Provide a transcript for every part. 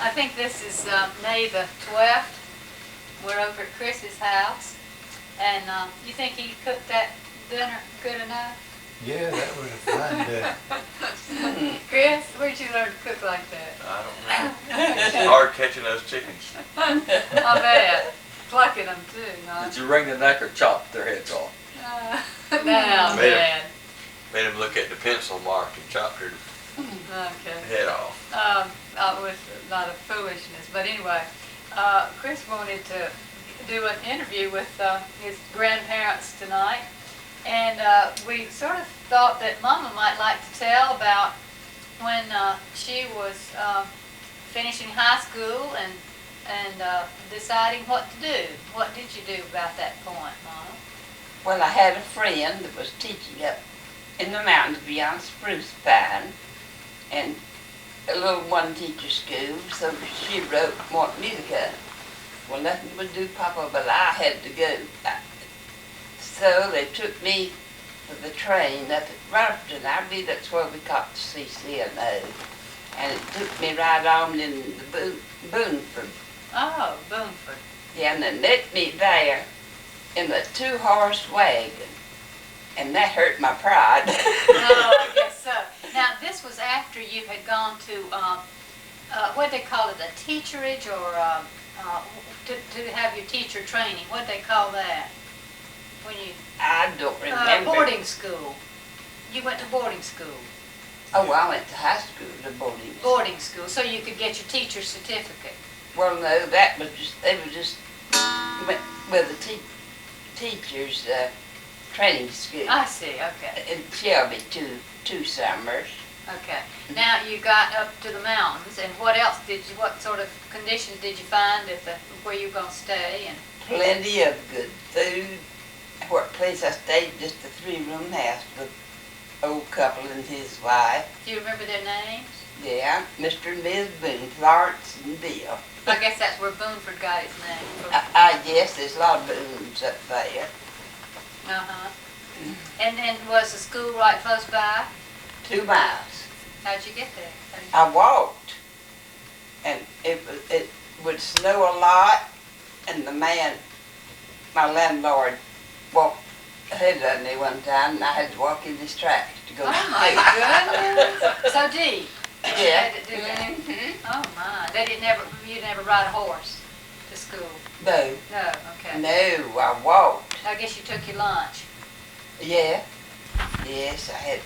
I think this is May the 12th. We're over at Chris's house. And you think he cooked that dinner good enough? Yeah, that was a fine dinner. Chris, where'd you learn to cook like that? I don't know. It's hard catching those chickens. I bet. Plucking them too, huh? Did you wring the neck or chop their heads off? Now, Dad. Made him look at the pencil mark and chopped her Okay. head off. It was a lot of foolishness. But anyway, Chris wanted to do an interview with his grandparents tonight. And we sort of thought that Mama might like to tell about when she was finishing high school and deciding what to do. What did you do about that point, Mama? Well, I had a friend that was teaching up in the mountains beyond Spruce Pine, and a little one-teacher school, so she wrote, wanted me to go. Well, nothing would do, Papa, but I had to go. So they took me to the train up at Robertson. I believe that's where we caught the CCNO. And it took me right on in the Boonford. Oh, Boonford. Yeah, and they let me there in the 2-horse wagon. And that hurt my pride. Oh, I guess so. Now, this was after you had gone to, what they call it, a teacherage or to have your teacher training. What they call that? When you I don't remember. boarding school. You went to boarding school. Oh, I went to high school to boarding. Boarding school, so you could get your teacher's certificate. Well, no, that was just, they were just, went with the teachers' training school. I see, okay. In Shelby, two summers. Okay. Now you got up to the mountains, and what else what sort of conditions did you find at where you were going to stay? And Plenty of good food. What place I stayed, just a 3-room house with an old couple and his wife. do you remember their names? Yeah, Mr. and Ms. Boone, Florence and Bill. I guess that's where Boonford got its name from. I guess there's a lot of Boones up there. Uh-huh. And then was the school right close by? 2 miles. How'd you get there? I walked, and it would snow a lot, and my landlord, walked ahead of me one time, and I had to walk in his tracks to go. Oh my goodness! So deep. Yeah. You had to do that. Mm-hmm. Oh my! You never ride a horse to school? No. No. Okay. No, I walked. I guess you took your lunch. Yeah. Yes, I had.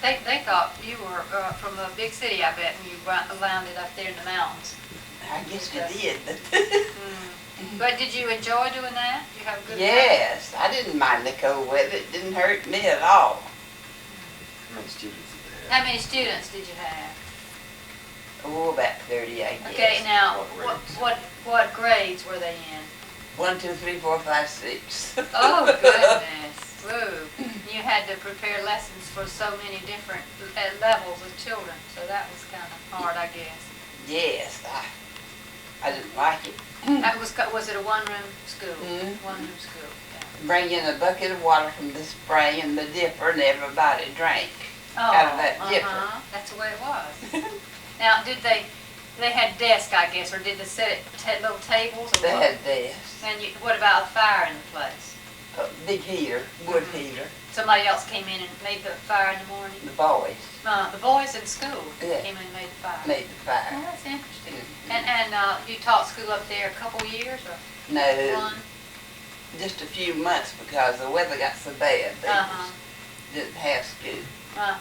They thought you were from a big city, I bet, and you landed up there in the mountains. I guess you did. But did you enjoy doing that? Did you have a good time? Yes, I didn't mind the cold weather. It didn't hurt me at all. How many students did they have? How many students did you have? Oh, about 30, I guess. Okay, now, What what grades were they in? 1, 2, 3, 4, 5, 6. Oh, goodness. Woo. You had to prepare lessons for so many different levels of children, so that was kind of hard, I guess. Yes, I didn't like it. That was it a one-room school? Mhm. One-room school, yeah. Bring in a bucket of water from the spring and the dipper, and everybody drank Oh, out of that dipper. That's the way it was. Now, did they had desks, I guess, or did they had little tables? Or They what? had desks. And what about a fire in the place? A big heater, wood heater. Somebody else came in and made the fire in the morning? The boys The boys in school Yeah. came in and made the fire. made the fire. Oh, that's interesting. Mhm. And you taught school up there a couple years or No, one? just a few months because the weather got so bad. They Uh-huh. just didn't have school. Uh-huh.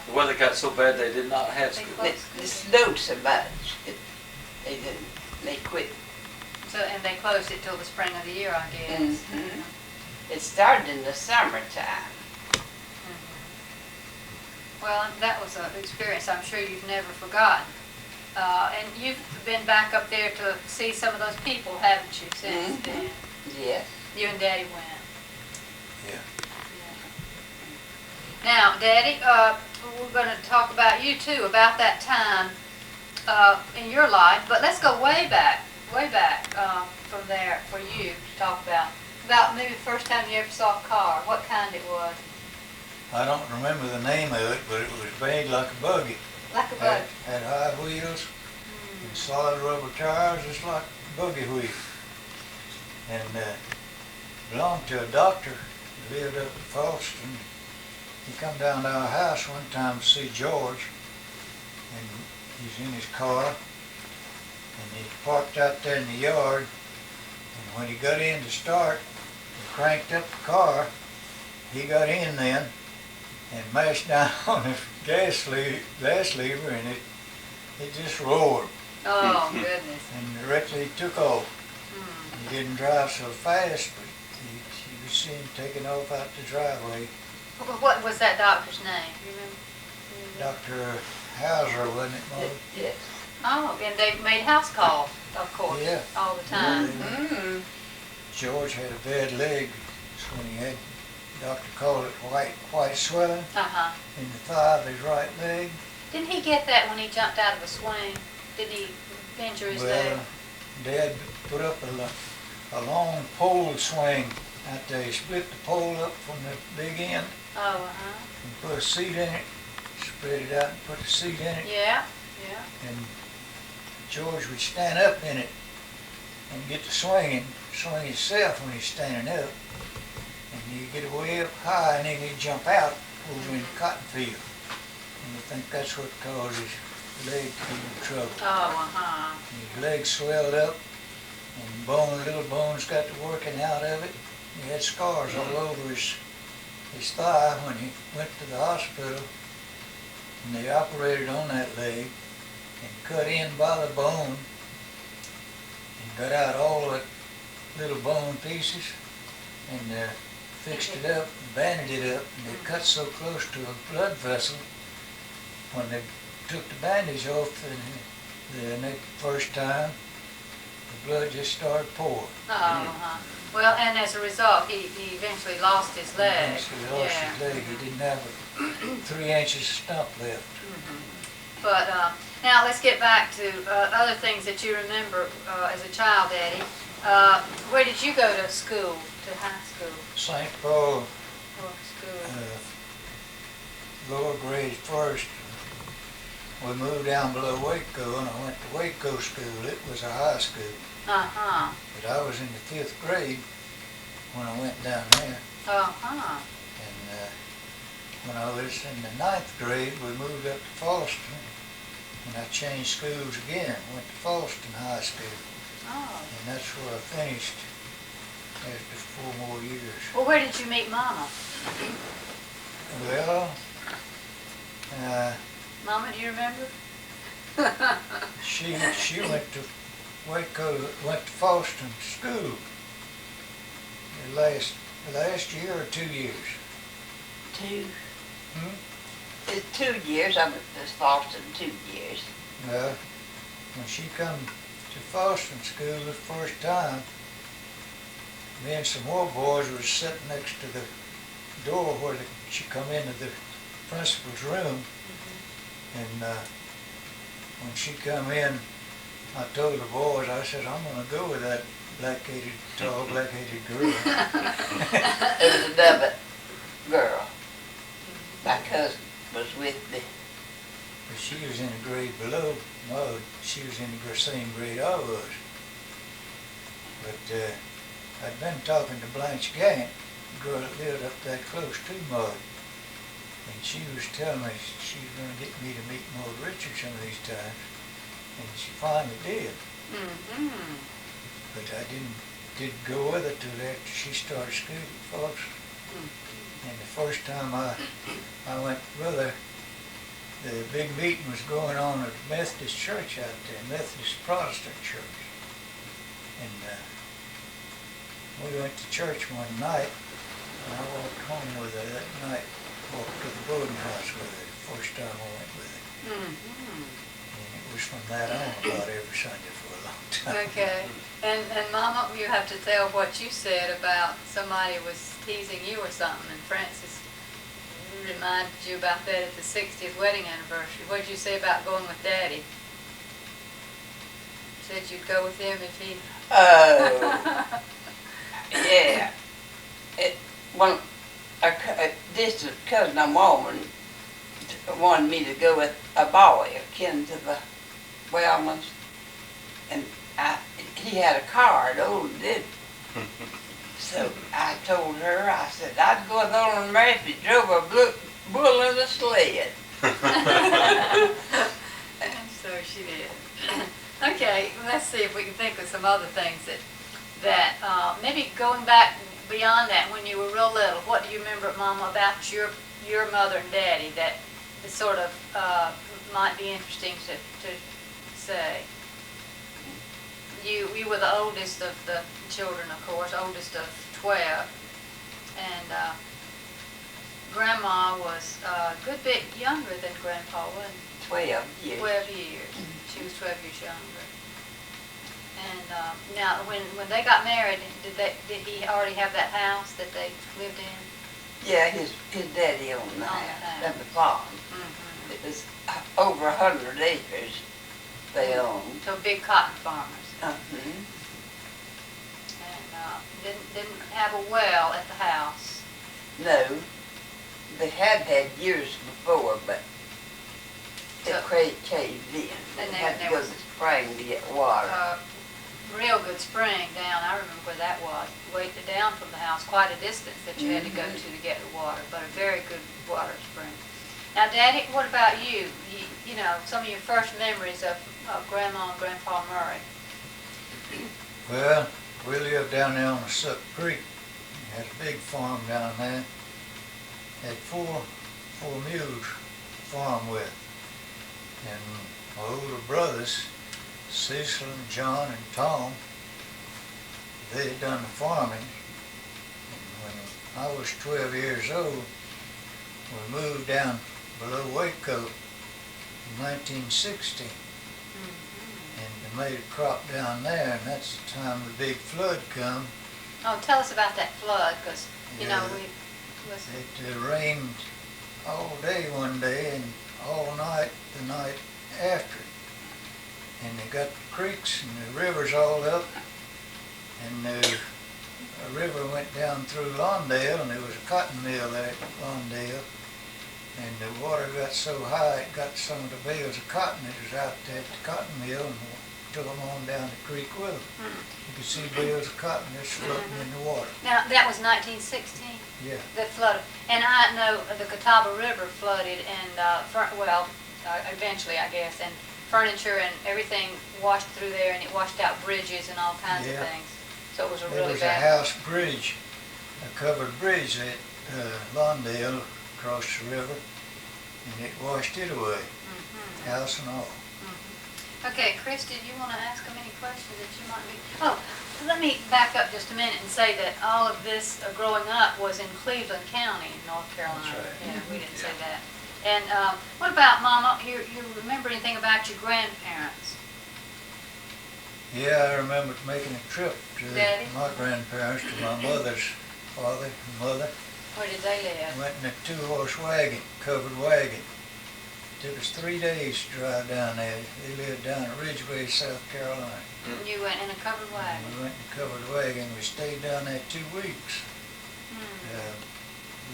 The weather got so bad they did not have They school. closed It snowed so much. They didn't. They quit. and they closed it till the spring of the year, I guess. Mhm. It started in the summertime. Well, that was an experience I'm sure you've never forgotten. And you've been back up there to see some of those people, haven't you, since Mhm. then? Yes. You and Daddy went. Yeah. Now, Daddy, we're going to talk about you too, about that time in your life. But let's go way back from there for you to talk about maybe the first time you ever saw a car, what kind it was. I don't remember the name of it, but it was made like a buggy. Like a bug. Had high wheels, and solid rubber tires, just like buggy wheel. And belonged to a doctor who lived up in Falston. He come down to our house one time to see George, and he's in his car, and he parked out there in the yard, and when he got in to start and cranked up the car, he got in then and mashed down on the gas lever, and it just roared, Oh, goodness. and directly he took off. Hmm. He didn't drive so fast, but you could see him taking off out the driveway. What was that doctor's name? You remember? Dr. Hauser, wasn't it, Maude? Yes. Oh, and they made house calls, of course, Yeah. all the time. Mm. George had a bad leg, so when he had, the doctor called it white swelling Uh-huh. in the thigh of his right leg. Didn't he get that when he jumped out of a swing? Didn't he injure his leg? Well, Dad put up a long pole swing out there. He split the pole up from the big end Oh, uh-huh. and put a seat in it, spread it out and put the seat in it. Yeah, yeah. And George would stand up in it and get to swing himself when he's standing up. And he'd get way up high and then he'd jump out over in the cotton field. And I think that's what caused his leg to be in trouble. Oh, uh-huh. And his leg swelled up and little bones got to working out of it. He had scars all over his thigh when he went to the hospital. And they operated on that leg and cut in by the bone and got out all of the little bone pieces and fixed it up, bandaged it up, and they cut so close to a blood vessel. When they took the bandage off the first time, the blood just started pouring. Oh, uh-huh. Well, and as a result, he eventually lost his leg. Eventually lost Yeah. his leg. He didn't have 3 inches of stump left. But now let's get back to other things that you remember as a child, Eddie. Where did you go to school, to high school, St. Paul, or school? lower grade first. We moved down below Waco and I went to Waco school. It was a high school. Uh-huh. But I was in the 5th grade when I went down there. Uh-huh. And when I was in the 9th grade, we moved up to Falston. And I changed schools again. Went to Falston High School. Oh. And that's where I finished after 4 more years. Well, where did you meet Mama? Well, Mama, do you remember? she went to Waco, went to Falston School the last year or 2 years. It's 2 years. I went to Falston 2 years. Well, when she come to Falston School the first time, me and some more boys were sitting next to the door where she come into the principal's room. And when she come in, I told the boys, I said, I'm going to go with that tall black-headed girl. It was another girl. My cousin was with me. But she was in a grade below Maude. She was in the same grade I was. But I'd been talking to Blanche Gant, the girl that lived up that close to Maude. And she was telling me she was going to get me to meet Maude Richard some of these times. And she finally did. Mm-hmm. But I didn't go with her till after she started school at Falston. And the first time I went with her, the big meeting was going on at the Methodist church out there, Methodist Protestant church. And we went to church one night, and I walked home with her that night, walked to the boarding house with her, the first time I went with her. Mm-hmm. And it was from that on about every Sunday for a long time. Okay. And Mama, you have to tell what you said about somebody was teasing you or something, and Francis reminded you about that at the 60th wedding anniversary. What did you say about going with Daddy? Said you'd go with him if he... Oh, yeah. This cousin of mine wanted me to go with a boy akin to the Wellmans. And he had a card, Olin did. So I told her, I said, I'd go with Olin Murray if he drove a bull in a sled. So she did. Okay, let's see if we can think of some other things that maybe going back beyond that when you were real little. What do you remember, Mama, about your mother and daddy that sort of might be interesting to say? You were the oldest of the children, of course, oldest of 12, and Grandma was a good bit younger than Grandpa, wasn't she? 12 years. 12 years. She was 12 years younger. And now, when they got married, did he already have that house that they lived in? Yeah, his daddy owned the house and the farm. Mm-hmm. It was over 100 acres they owned. So big cotton farmers. Uh-huh. And didn't have a well at the house. No, they had years before, but the So- crate caved in. And They there- had to there go to was- the spring to get water. Real good spring down. I remember where that was. Way down from the house, quite a distance that you had to go to get the water, but a very good water spring. Now, Daddy, what about you? You know, some of your first memories of Grandma and Grandpa Murray. Well, we lived down there on the Suck Creek. We had a big farm down there. Had four mules to farm with. And my older brothers, Cecil and John and Tom, they had done the farming. And when I was 12 years old, we moved down below Waco in 1960. And they made a crop down there, and that's the time the big flood come. Oh, tell us about that flood, because, you know, Yeah. It rained all day one day and all night the night after. And they got the creeks and the rivers all up. And the river went down through Lawndale, and there was a cotton mill there at Lawndale. And the water got so high, it got some of the bales of cotton that was out there at the cotton mill and took them on down the creek with them. You could see bales of cotton just floating in the water. Now, that was 1916? Yeah. That flooded. And I know the Catawba River flooded and, eventually, I guess, and furniture and everything washed through there, and it washed out bridges and all kinds of Yeah. things. So it was a There really was a bad. house bridge, a covered bridge at Lawndale across the river, and it washed it away, house and all. Okay, Chris, did you want to ask them any questions that you might be? Oh, let me back up just a minute and say that all of this growing up was in Cleveland County in North Carolina. That's right. Yeah, we didn't say that. And what about Mama? You remember anything about your grandparents? Yeah, I remember making a trip to Daddy? my grandparents, to my mother's father and mother. Where did they live? Went in a two-horse wagon, covered wagon. Took us 3 days to drive down there. They lived down at Ridgeway, South Carolina. You went in a covered wagon. We went in a covered wagon. We stayed down there 2 weeks.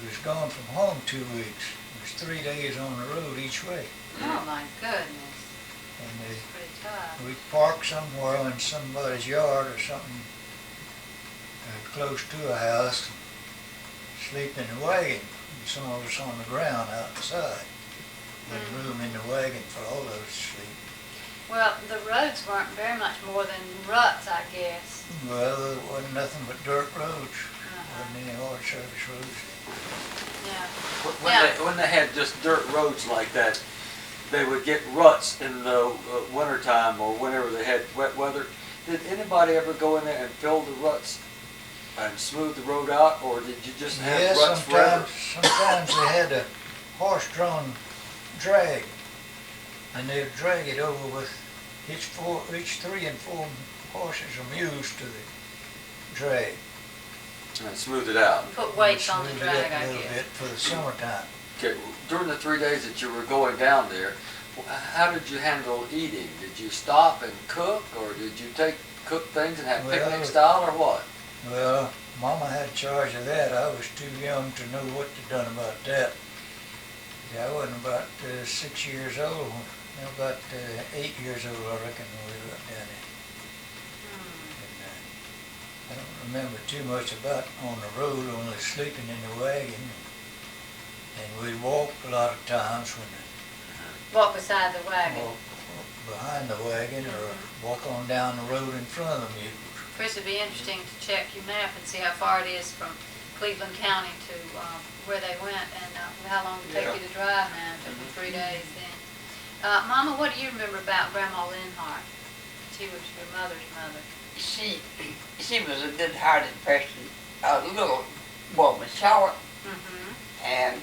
We was gone from home 2 weeks. It was 3 days on the road each way. Oh my goodness, And it's pretty tough. we parked somewhere in somebody's yard or something close to a house, sleep in the wagon. And some of us on the ground outside. With room in the wagon for all of us to sleep. Well, the roads weren't very much more than ruts, I guess. Well, there wasn't nothing but dirt roads. Wasn't any hard surface roads. Yeah. When they had just dirt roads like that, they would get ruts in the wintertime or whenever they had wet weather. Did anybody ever go in there and fill the ruts and smooth the road out, or did you just have Yeah, ruts forever? sometimes they had a horse-drawn drag, and they'd drag it over with each 3 and 4 horses or mules to the drag. And smooth it out. Put weights on the Smoothed it drag, up I a little guess. bit for the summertime. Okay, during the 3 days that you were going down there, how did you handle eating? Did you stop and cook, or did you cook things and have Well, picnic style, or what? Well, Mama had charge of that. I was too young to know what to done about that. Yeah, I wasn't about 6 years old. About 8 years old, I reckon, when we were up down there. I don't remember too much about on the road, only sleeping in the wagon. And we'd walk a lot of times when Walk beside the wagon. walk behind the wagon or walk on down the road in front of the mules. Chris, it'd be interesting to check your map and see how far it is from Cleveland County to where they went and how long it take you to drive now. It took me 3 days then. Mama, what do you remember about Grandma Linhart? She was your mother's mother. She was a good-hearted person, a little woman, short, and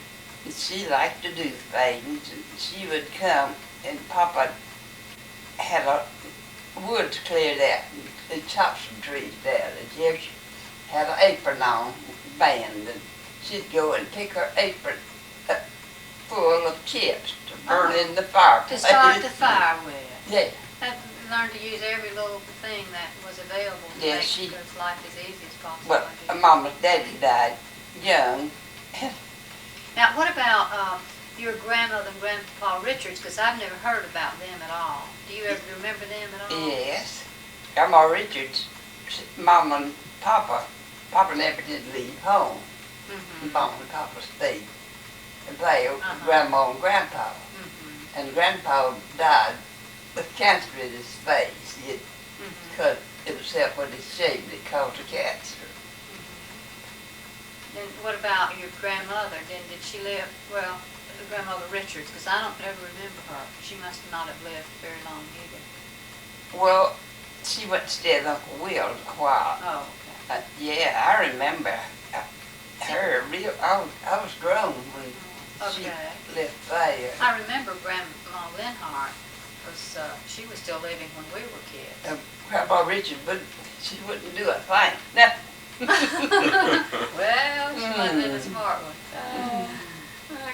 she liked to do things. And she would come, and Papa had a woods cleared out and chopped some trees down. And she had an apron on, band, and she'd go and pick her apron full of chips to burn in the fireplace. To start the fire with. Yeah. And learn to use every little thing that was available to Yeah, make she- Chris' life as easy as possible. Well, I guess. Mama's daddy died young. Now, what about your grandmother and Grandpa Richards? Because I've never heard about them at all. Do you ever remember them at all? Yes. Grandma Richards, Mama and Papa never did leave home. Mama and Papa stayed there with Grandma and Grandpa. And Grandpa died with cancer in his face. He had cut himself when he shaved it, caused a cancer. And what about your grandmother? Did she live, well, Grandmother Richards, because I don't ever remember her. She must not have lived very long either. Well, she went to stay with Uncle Will a while. Oh, okay. Yeah, I remember her real. I was grown when she Okay. left there. I remember Grandma Linhart, because she was still living when we were kids. Grandpa Richard, but she wouldn't do a thing. Now, Well, she might have been a smart one.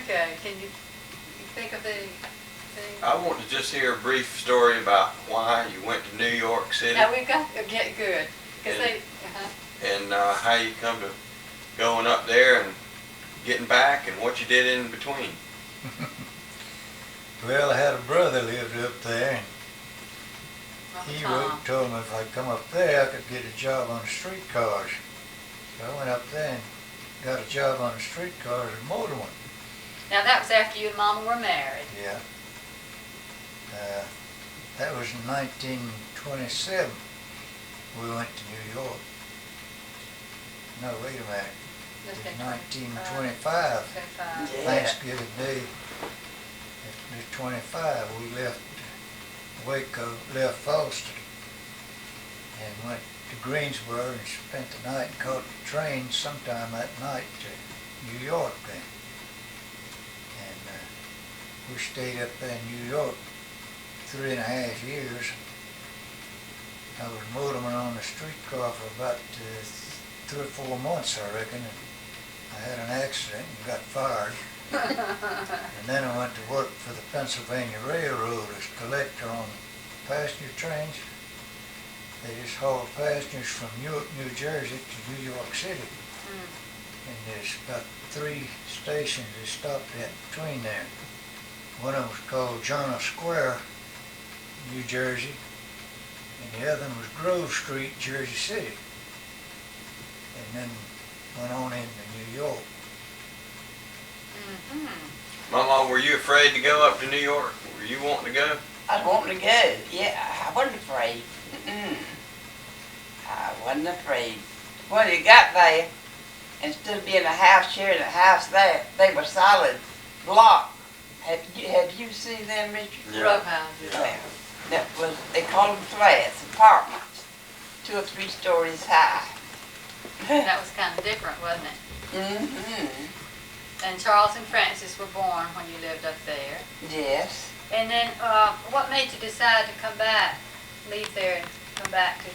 Okay, can you think of anything? I want to just hear a brief story about why you went to New York City Now, we've got to get good, because they, and how you come to going up there and getting back and what you did in between. Well, I had a brother lived up there, and he Tom. told me if I'd come up there, I could get a job on the streetcars. So I went up there and got a job on the streetcars and motored one. Now, that was after you and Mama were married. Yeah. That was in 1927. We went to New York. No, wait a minute. Must It have was been 1925. 25. Yeah. Thanksgiving Day, the 25, we left Waco, left Falston, and went to Greensboro and spent the night and caught the train sometime that night to New York then. And we stayed up there in New York 3.5 years. I was motorman on the streetcar for about 3 or 4 months, I reckon. And I had an accident and got fired. And then I went to work for the Pennsylvania Railroad as collector on passenger trains. They just hauled passengers from Newark, New Jersey to New York City. And there's about 3 stations they stopped at between there. One of them was called Journal Square, New Jersey, and the other one was Grove Street, Jersey City. And then went on into New York. Mama, were you afraid to go up to New York? Were you wanting to go? I was wanting to go. Yeah, I wasn't afraid. I wasn't afraid. When you got there, instead of being a house here and a house there, they were solid block. Have you seen them, Richard? Yeah. Row houses. Yeah. That was, they called them flats, apartments, 2 or 3 stories high. That was kind of different, wasn't it? And Charles and Frances were born when you lived up there. Yes. And then, what made you decide to come back, leave there and come back to?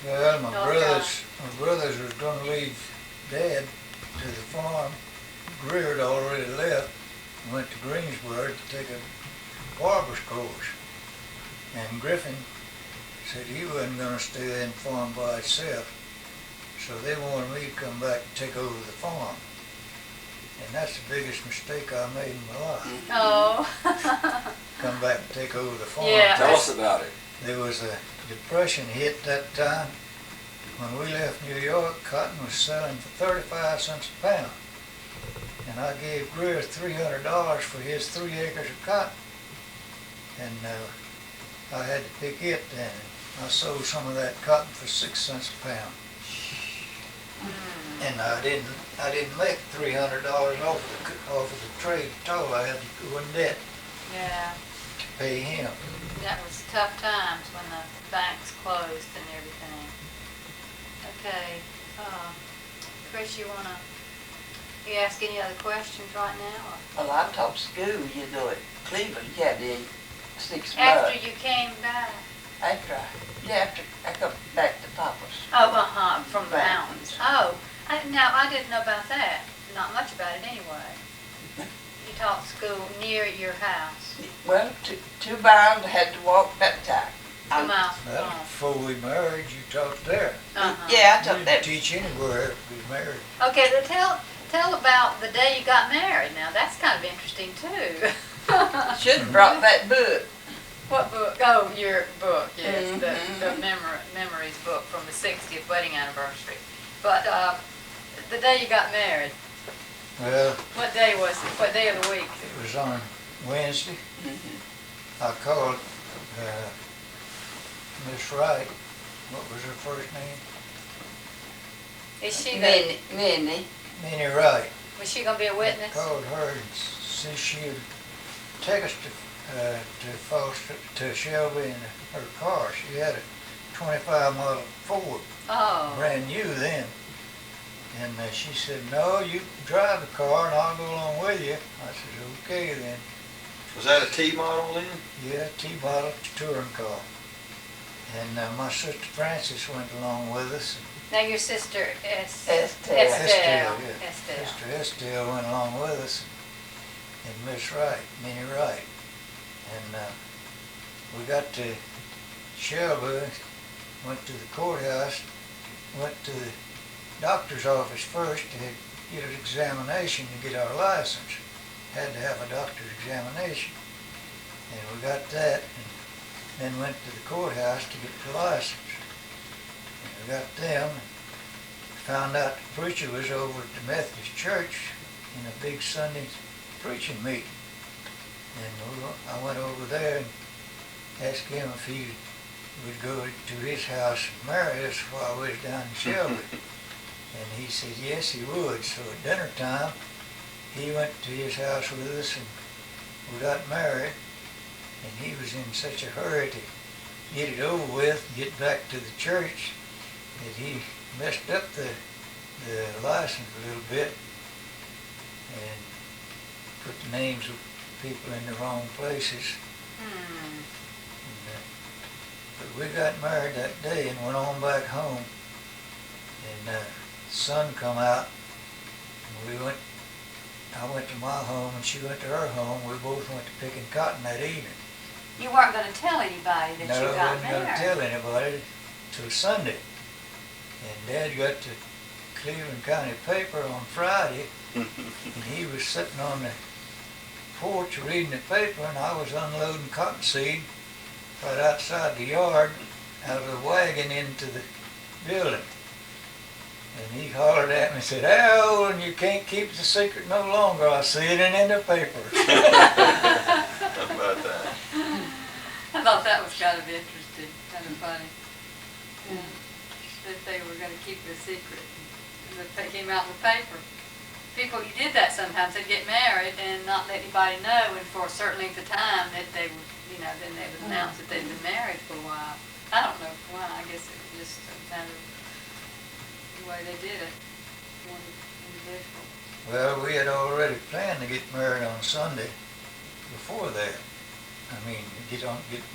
Well, my North brothers was gonna leave Dad to the farm. Greer had already left and went to Greensboro to take a barber's course. And Griffin said he wasn't gonna stay there and farm by himself. So they wanted me to come back and take over the farm. And that's the biggest mistake I made in my life. Oh. Come back and take over the farm. Yeah. Tell us about it. There was a depression hit that time, when we left New York, cotton was selling for 35 cents a pound. And I gave Greer $300 for his 3 acres of cotton. And I had to pick it then. I sold some of that cotton for 6 cents a pound. And I didn't make $300 off of the trade at all. I had to go in debt Yeah, to pay him. that was tough times when the banks closed and everything. Okay, Chris, you ask any other questions right now? Well, I taught school, you know, at Cleveland, you had to eat 6 Or after months. you came back? After I come back to Papa's. Oh, from the Right. mountains. Oh, now I didn't know about that. Not much about it anyway. You taught school near your house. Well, 2 miles, I had to walk that time. 2 miles Well, from home. before we married, you taught there. Yeah, I You taught didn't that. teach anywhere after we married. Okay, then tell about the day you got married now. That's kind of interesting too. Should have brought that book. What book? Oh, your book, yes, Mhm. the memories book from the 60th wedding anniversary. But the day you got married, Well, what day was it? What day of the week? it was on Wednesday. Mm-hmm. I called Miss Wright. What was her first name? Is she Minnie. Minnie Wright. was she gonna be a I witness? called her and said she'd take us to Shelby in her car. She had a 25 model Ford, Oh, brand new then. And she said, no, you drive the car and I'll go along with you. I said, okay then. Was that a T model then? Yeah, T-model touring car. And my sister Frances went along with us. now your sister Estelle. Estelle. Yeah. Estelle. Sister Estelle went along with us. And Miss Wright, Minnie Wright. And we got to Shelby, went to the courthouse, went to the doctor's office first to get an examination to get our license. Had to have a doctor's examination. And we got that, and then went to the courthouse to get the license. And we got them, and found out the preacher was over at the Methodist Church in a big Sunday preaching meeting. And I went over there and asked him if he would go to his house and marry us while we was down in Shelby. And he said yes, he would. So at dinner time, he went to his house with us and we got married. And he was in such a hurry to get it over with and get back to the church that he messed up the license a little bit and put the names of people in the wrong places. Hmm. But we got married that day and went on back home. And the sun come out. And I went to my home and she went to her home. We both went to picking cotton that evening. You weren't gonna tell anybody that No, you I got wasn't going to married. tell anybody till Sunday. And Dad got the Cleveland County paper on Friday. And he was sitting on the porch reading the paper and I was unloading cottonseed right outside the yard out of the wagon into the building. And he hollered at me and said, "Al, and you can't keep the secret no longer. I see it in the paper." How about that? I thought that was kind of interesting, kind of funny. Yeah. That they were gonna keep the secret. And that they came out in the paper. People, you did that sometimes. They'd get married and not let anybody know, and for a certain length of time that they would, then they would announce that they'd been married for a while. I don't know why. I guess it was just a matter of the way they did it. One individual. Well, we had already planned to get married on Sunday before that. I mean, get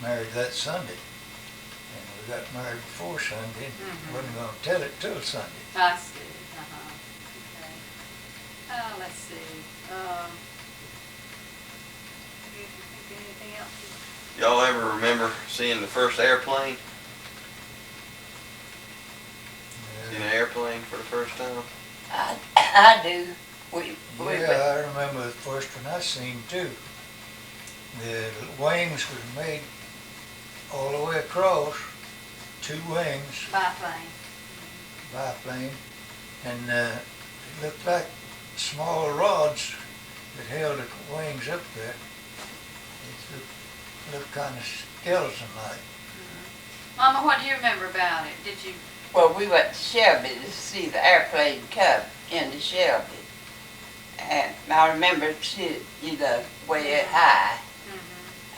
married that Sunday. And we got married before Sunday. Mhm. Wasn't going to tell it till Sunday. I see. Okay. Let's see. You think anything else? Y'all ever remember seeing the first airplane? Seen an airplane for the first time? I do. Yeah, I remember the first one I seen too. The wings was made all the way across, 2 wings, Biplane. biplane, and it looked like small rods that held the wings up there. It looked kind of skeleton-like. Mama, what do you remember about it? Did you? Well, we went to Shelby to see the airplane come into Shelby. And I remember it, way high.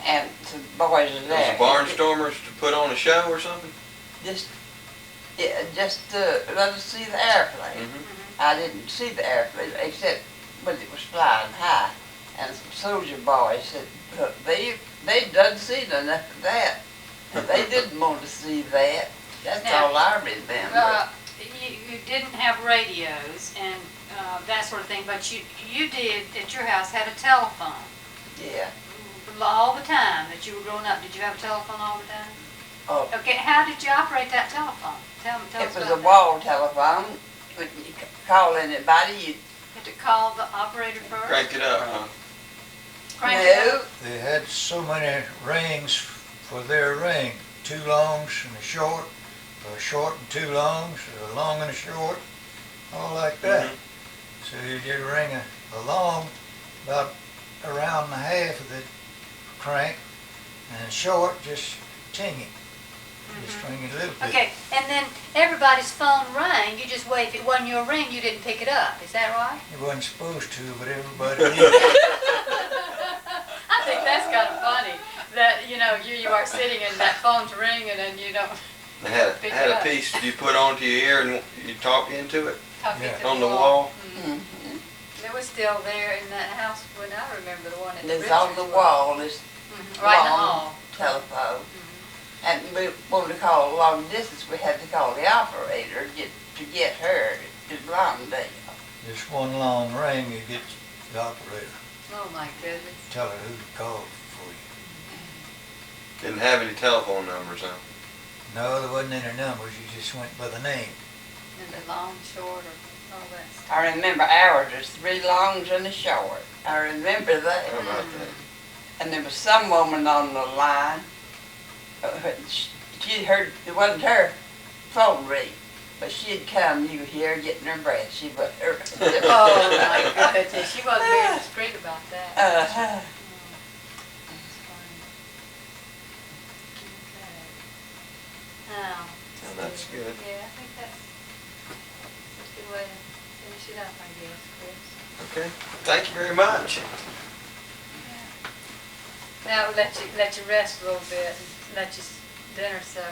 And the boys were there. Those barnstormers to put on a show or something? Just to let us see the airplane. I didn't see the airplane except when it was flying high. And some soldier boys said, "Look, they done seen enough of that. And they didn't want to see that." That's Now, all I remember. You didn't have radios and that sort of thing, but you did at your house had a telephone Yeah. all the time that you were growing up. Did you have a telephone all the time? Oh, Okay, how did you operate that telephone? Tell it us was about a that. wall telephone. When you call anybody, you You had to call the operator first? Crank it up, huh? Crank it no. up? They had so many rings for their ring, 2 longs and a short, or a short and 2 longs, or a long and a short, all like that. So you just ring a long about a round and a half of the crank, and a short just tingy. Just ring it a little bit. Okay, and then everybody's phone rang. You just wait. If it wasn't your ring, you didn't pick it up. Is that right? You wasn't supposed to, but everybody did. I think that's kind of funny that you are sitting and that phone's ringing and you don't They had pick had it a up. piece you put onto your ear and you talk into it Talk Yeah. into on the wall. Mhm. It was still there in that house when I remember the one at the It's on the Richards. wall, this Right in the long hall. telephone. And we wanted to call a long distance, we had to call the operator to get her to Longdale. Just one long ring, you get the operator. Oh my goodness. Tell her who to call for you. Didn't have any telephone numbers, huh? No, there wasn't any numbers, you just went by the name. And the long, short, or all that stuff. I remember ours, there's 3 longs and a short. I remember that. How about that? And there was some woman on the line, she heard, it wasn't her phone ring, but she'd come, you hear her getting her breath, she was her. Oh my goodness. She wasn't very discreet about that. Uh-huh. That's funny. Okay. Now. Oh, that's good. Yeah, I think that's a good way to finish it up, I guess, Chris. Okay. Thank you very much. Now we'll let you rest a little bit and let you dinner so.